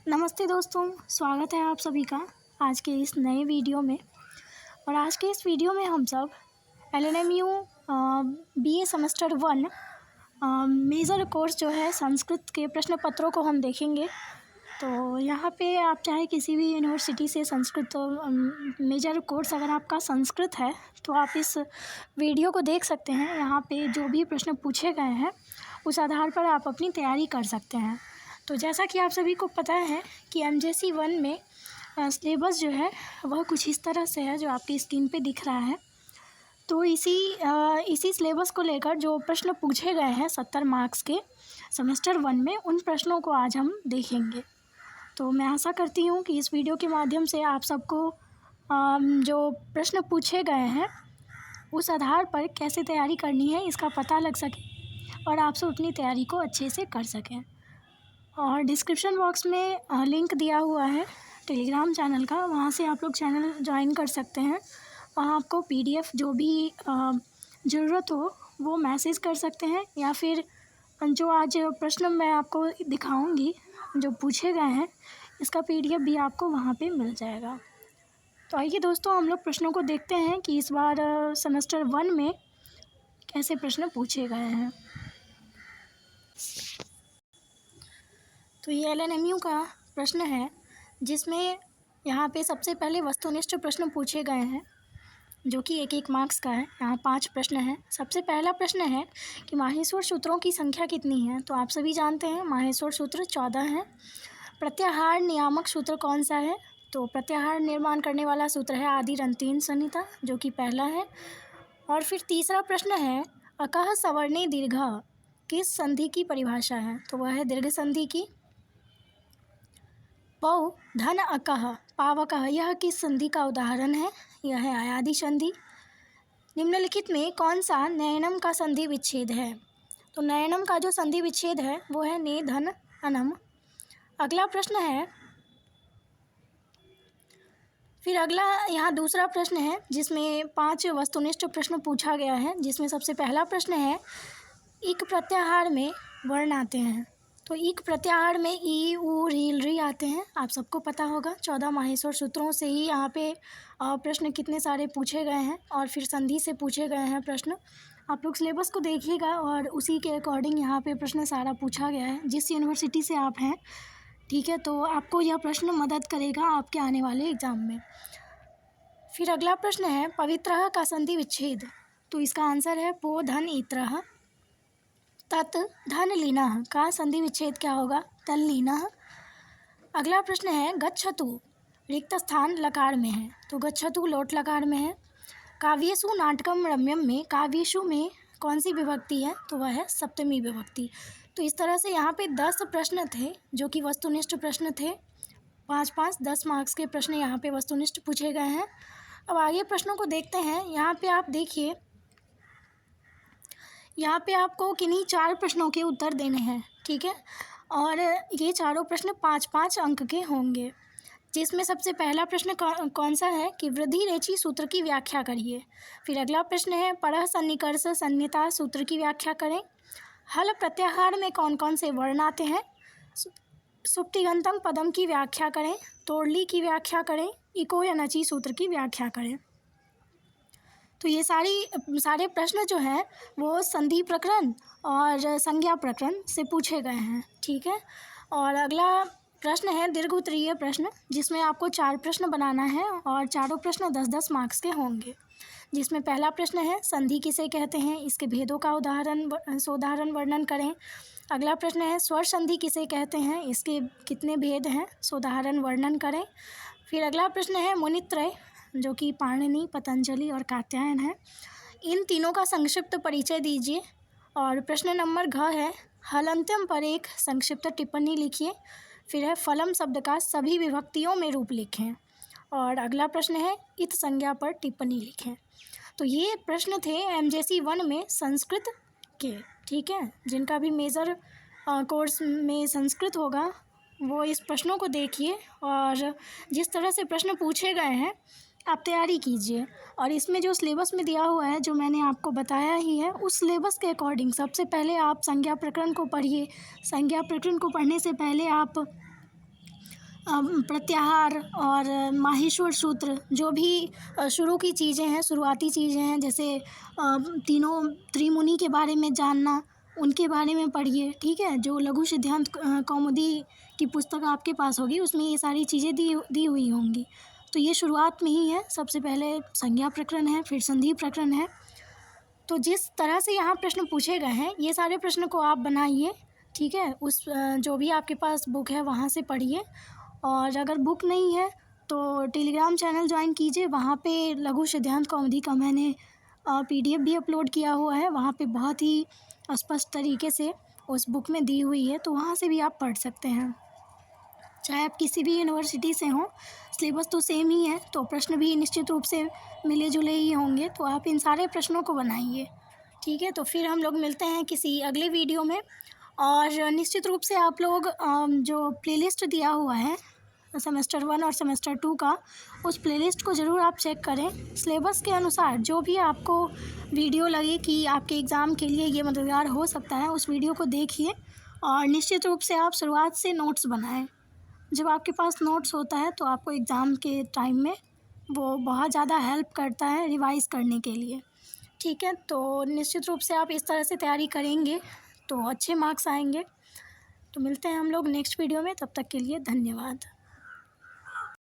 नमस्ते दोस्तों, स्वागत है आप सभी का आज के इस नए वीडियो में। और आज के इस वीडियो में हम सब LNMU BA semester 1 major course जो है संस्कृत के प्रश्न पत्रों को हम देखेंगे। तो यहाँ पे आप चाहे किसी भी यूनिवर्सिटी से संस्कृत मेजर कोर्स अगर आपका संस्कृत है तो आप इस वीडियो को देख सकते हैं। यहाँ पे जो भी प्रश्न पूछे गए हैं उस आधार पर आप अपनी तैयारी कर सकते हैं। तो जैसा कि आप सभी को पता है कि MJC 1 में सिलेबस जो है वह कुछ इस तरह से है जो आपकी स्क्रीन पे दिख रहा है। तो इसी सिलेबस को लेकर जो प्रश्न पूछे गए हैं 70 मार्क्स के सेमेस्टर 1 में, उन प्रश्नों को आज हम देखेंगे। तो मैं आशा करती हूँ कि इस वीडियो के माध्यम से आप सबको जो प्रश्न पूछे गए हैं उस आधार पर कैसे तैयारी करनी है इसका पता लग सके और आप सब अपनी तैयारी को अच्छे से कर सकें। और डिस्क्रिप्शन बॉक्स में लिंक दिया हुआ है टेलीग्राम चैनल का, वहाँ से आप लोग चैनल ज्वाइन कर सकते हैं। वहाँ आपको PDF जो भी ज़रूरत हो वो मैसेज कर सकते हैं, या फिर जो आज प्रश्न मैं आपको दिखाऊंगी जो पूछे गए हैं इसका PDF भी आपको वहाँ पे मिल जाएगा। तो आइए दोस्तों, हम लोग प्रश्नों को देखते हैं कि इस बार सेमेस्टर 1 में कैसे प्रश्न पूछे गए हैं। तो ये LNMU का प्रश्न है जिसमें यहाँ पे सबसे पहले वस्तुनिष्ठ प्रश्न पूछे गए हैं जो कि 1-1 मार्क्स का है। यहाँ 5 प्रश्न हैं। सबसे पहला प्रश्न है कि माहेश्वर सूत्रों की संख्या कितनी है। तो आप सभी जानते हैं माहेश्वर सूत्र 14 है। प्रत्याहार नियामक सूत्र कौन सा है। तो प्रत्याहार निर्माण करने वाला सूत्र है आदिर अंतिम संहिता जो कि पहला है। और फिर तीसरा प्रश्न है अकह सवर्णे दीर्घ किस संधि की परिभाषा है। तो वह है दीर्घ संधि की। पौ धन अकह पावकः यह किस संधि का उदाहरण है। यह है अयादि संधि। निम्नलिखित में कौन सा नयनम का संधि विच्छेद है। तो नयनम का जो संधि विच्छेद है वो है ने धन अनम। अगला प्रश्न है, फिर अगला यहाँ दूसरा प्रश्न है जिसमें 5 वस्तुनिष्ठ प्रश्न पूछा गया है, जिसमें सबसे पहला प्रश्न है इक प्रत्याहार में वर्ण आते हैं। तो इक प्रत्याहार में ई उ रील री आते हैं, आप सबको पता होगा। 14 माहेश्वर सूत्रों से ही यहाँ पे प्रश्न कितने सारे पूछे गए हैं और फिर संधि से पूछे गए हैं प्रश्न। आप लोग सिलेबस को देखिएगा और उसी के अकॉर्डिंग यहाँ पे प्रश्न सारा पूछा गया है जिस यूनिवर्सिटी से आप हैं, ठीक है। तो आपको यह प्रश्न मदद करेगा आपके आने वाले एग्ज़ाम में। फिर अगला प्रश्न है पवित्रः का संधि विच्छेद। तो इसका आंसर है पो धन इत्रः। तत् धन लीनः का संधि विच्छेद क्या होगा, तल लीनः। अगला प्रश्न है गच्छतु रिक्त स्थान लकार में है। तो गच्छतु लोट लकार में है। काव्येषु नाटकम रम्यम में काव्येषु में कौन सी विभक्ति है। तो वह है सप्तमी विभक्ति। तो इस तरह से यहाँ पे 10 प्रश्न थे जो कि वस्तुनिष्ठ प्रश्न थे। 5-5 10 मार्क्स के प्रश्न यहाँ पे वस्तुनिष्ठ पूछे गए हैं। अब आगे प्रश्नों को देखते हैं। यहाँ पे आप देखिए, यहाँ पे आपको किन्हीं 4 प्रश्नों के उत्तर देने हैं, ठीक है। और ये चारों प्रश्न 5-5 अंक के होंगे, जिसमें सबसे पहला प्रश्न कौन सा है कि वृद्धि रेचि सूत्र की व्याख्या करिए। फिर अगला प्रश्न है परः सन्निकर्ष सन्निहिता सूत्र की व्याख्या करें। हल प्रत्याहार में कौन कौन से वर्ण आते हैं। सुप्तिगंतम पदम की व्याख्या करें। तोड़ली की व्याख्या करें। इको या नची सूत्र की व्याख्या करें। तो ये सारे प्रश्न जो हैं वो संधि प्रकरण और संज्ञा प्रकरण से पूछे गए हैं, ठीक है। और अगला प्रश्न है दीर्घ उत्तरीय प्रश्न, जिसमें आपको 4 प्रश्न बनाना है और चारों प्रश्न 10-10 मार्क्स के होंगे। जिसमें पहला प्रश्न है संधि किसे कहते हैं, इसके भेदों का उदाहरण वर्णन करें। अगला प्रश्न है स्वर संधि किसे कहते हैं, इसके कितने भेद हैं, सोदाहरण वर्णन करें। फिर अगला प्रश्न है मुनित्रय जो कि पाणिनि, पतंजलि और कात्यायन है, इन तीनों का संक्षिप्त परिचय दीजिए। और प्रश्न नंबर घ है हलंत्यम पर एक संक्षिप्त टिप्पणी लिखिए। फिर है फलम शब्द का सभी विभक्तियों में रूप लिखें। और अगला प्रश्न है इत संज्ञा पर टिप्पणी लिखें। तो ये प्रश्न थे MJC 1 में संस्कृत के, ठीक है। जिनका भी मेजर कोर्स में संस्कृत होगा वो इस प्रश्नों को देखिए और जिस तरह से प्रश्न पूछे गए हैं आप तैयारी कीजिए। और इसमें जो सिलेबस में दिया हुआ है जो मैंने आपको बताया ही है उस सिलेबस के अकॉर्डिंग सबसे पहले आप संज्ञा प्रकरण को पढ़िए। संज्ञा प्रकरण को पढ़ने से पहले आप प्रत्याहार और माहेश्वर सूत्र, जो भी शुरू की चीज़ें हैं, शुरुआती चीज़ें हैं, जैसे तीनों त्रिमुनि के बारे में जानना, उनके बारे में पढ़िए, ठीक है। जो लघु सिद्धांत कौमुदी की पुस्तक आपके पास होगी उसमें ये सारी चीज़ें दी हुई होंगी। तो ये शुरुआत में ही है। सबसे पहले संज्ञा प्रकरण है, फिर संधि प्रकरण है। तो जिस तरह से यहाँ प्रश्न पूछे गए हैं, ये सारे प्रश्न को आप बनाइए, ठीक है। उस जो भी आपके पास बुक है वहाँ से पढ़िए, और अगर बुक नहीं है तो टेलीग्राम चैनल ज्वाइन कीजिए। वहाँ पे लघु सिद्धांत कौमुदी का मैंने PDF भी अपलोड किया हुआ है। वहाँ पे बहुत ही स्पष्ट तरीके से उस बुक में दी हुई है, तो वहाँ से भी आप पढ़ सकते हैं। चाहे आप किसी भी यूनिवर्सिटी से हों, सिलेबस तो सेम ही है, तो प्रश्न भी निश्चित रूप से मिले जुले ही होंगे। तो आप इन सारे प्रश्नों को बनाइए, ठीक है। तो फिर हम लोग मिलते हैं किसी अगले वीडियो में। और निश्चित रूप से आप लोग जो प्लेलिस्ट दिया हुआ है सेमेस्टर 1 और सेमेस्टर 2 का, उस प्लेलिस्ट को ज़रूर आप चेक करें। सिलेबस के अनुसार जो भी आपको वीडियो लगे कि आपके एग्ज़ाम के लिए ये मददगार हो सकता है, उस वीडियो को देखिए। और निश्चित रूप से आप शुरुआत से नोट्स बनाएं। जब आपके पास नोट्स होता है तो आपको एग्ज़ाम के टाइम में वो बहुत ज़्यादा हेल्प करता है रिवाइज़ करने के लिए, ठीक है। तो निश्चित रूप से आप इस तरह से तैयारी करेंगे तो अच्छे मार्क्स आएंगे। तो मिलते हैं हम लोग नेक्स्ट वीडियो में, तब तक के लिए धन्यवाद।